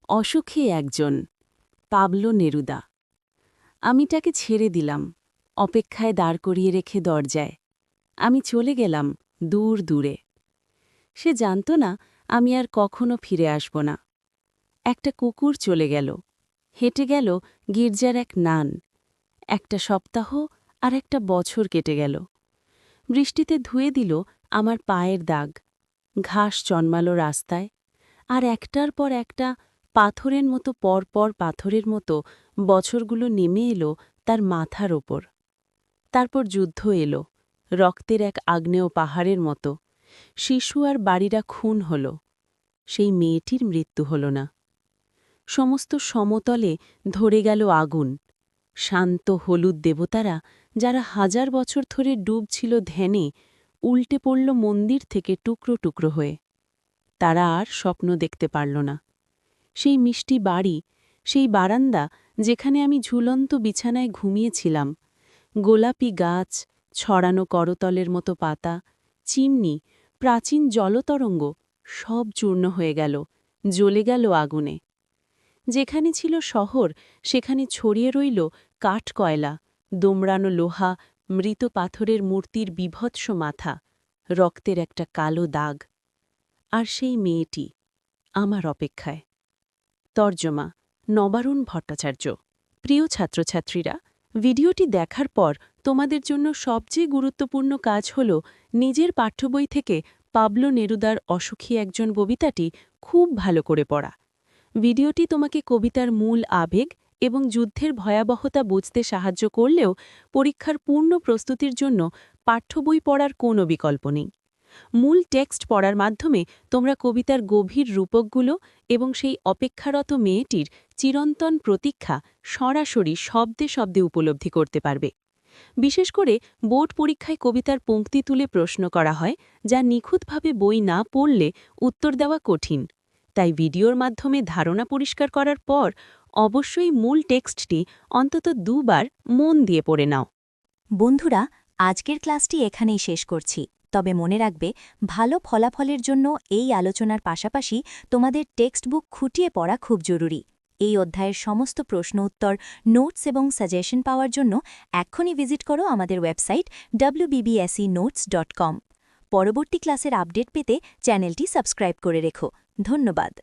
অসুখী একজন, Pablo Neruda. আমি তাকে ছেড়ে দিলাম, অপেক্ষায় দাঁড় করিয়ে রেখে দরজায়। আমি চলে গেলাম দূর দূরে। সে জানত না আমি আর কখনো ফিরে আসব না। একটা কুকুর চলে গেল, হেঁটে গেল গির্জার এক নান। একটা সপ্তাহ আর একটা বছর কেটে গেল। বৃষ্টিতে ধুয়ে দিল আমার পায়ের দাগ, ঘাস জন্মালো রাস্তায়, আর একটার পর একটা পাথরের মতো পরপর পাথরের মতো বছরগুলো নেমে এলো তার মাথার ওপর। তারপর যুদ্ধ এলো, রক্তের এক আগ্নেয় পাহাড়ের মতো। শিশু আর বাড়িরা খুন হল, সেই মেয়েটির মৃত্যু হল না। সমস্ত সমতলে ধরে গেল আগুন। শান্ত হলুদ দেবতারা, যারা 1000 বছর ধরে ডুবছিল ধ্যানে, উল্টে পড়ল মন্দির থেকে টুকরো টুকরো হয়ে। তারা আর স্বপ্ন দেখতে পারল না। সেই মিষ্টি বাড়ি, সেই বারান্দা যেখানে আমি ঝুলন্ত বিছানায় ঘুমিয়েছিলাম, গোলাপি গাছ, ছড়ানো করতলের মতো পাতা, চিমনি, প্রাচীন জলতরঙ্গ, সব চূর্ণ হয়ে গেল, জ্বলে গেল আগুনে। যেখানে ছিল শহর সেখানে ছড়িয়ে রইল কাঠ কয়লা, দোমড়ানো লোহা, মৃত পাথরের মূর্তির বিভৎস মাথা, রক্তের একটা কালো দাগ। আর সেই মেয়েটি আমার অপেক্ষায়। তর্জমা নবারুণ ভট্টাচার্য। প্রিয় ছাত্রছাত্রীরা, ভিডিওটি দেখার পর তোমাদের জন্য সবচেয়ে গুরুত্বপূর্ণ কাজ হল নিজের পাঠ্যবই থেকে পাবলো নেরুদার অসুখী একজন কবিতাটি খুব ভালো করে পড়া। ভিডিওটি তোমাকে কবিতার মূল আবেগ এবং যুদ্ধের ভয়াবহতা বুঝতে সাহায্য করলেও পরীক্ষার পূর্ণ প্রস্তুতির জন্য পাঠ্যবই পড়ার কোনো বিকল্প নেই। মূল টেক্সট পড়ার মাধ্যমে তোমরা কবিতার গভীর রূপকগুলো এবং সেই অপেক্ষারত মেয়েটির চিরন্তন প্রতীক্ষা সরাসরি শব্দে শব্দে উপলব্ধি করতে পারবে। বিশেষ করে বোর্ড পরীক্ষায় কবিতার পংক্তি তুলে প্রশ্ন করা হয়, যা নিখুঁতভাবে বই না পড়লে উত্তর দেওয়া কঠিন। তাই ভিডিওর মাধ্যমে ধারণা পরিষ্কার করার পর অবশ্যই মূল টেক্সটটি অন্তত 2 বার মন দিয়ে পড়ে নাও। বন্ধুরা, আজকের ক্লাসটি এখানেই শেষ করছি। তবে মনে রাখবে, ভালো ফলাফলের জন্য এই আলোচনার পাশাপাশি তোমাদের টেক্সট বুক খুঁটিয়ে পড়া খুব জরুরি। এই অধ্যায়ের সমস্ত প্রশ্ন উত্তর, নোটস এবং সাজেশন পাওয়ার জন্য এক্ষুনি ভিজিট করো আমাদের ওয়েবসাইট wbbsenotes.com। পরবর্তী ক্লাসের আপডেট পেতে চ্যানেলটি সাবস্ক্রাইব করে রেখো। ধন্যবাদ।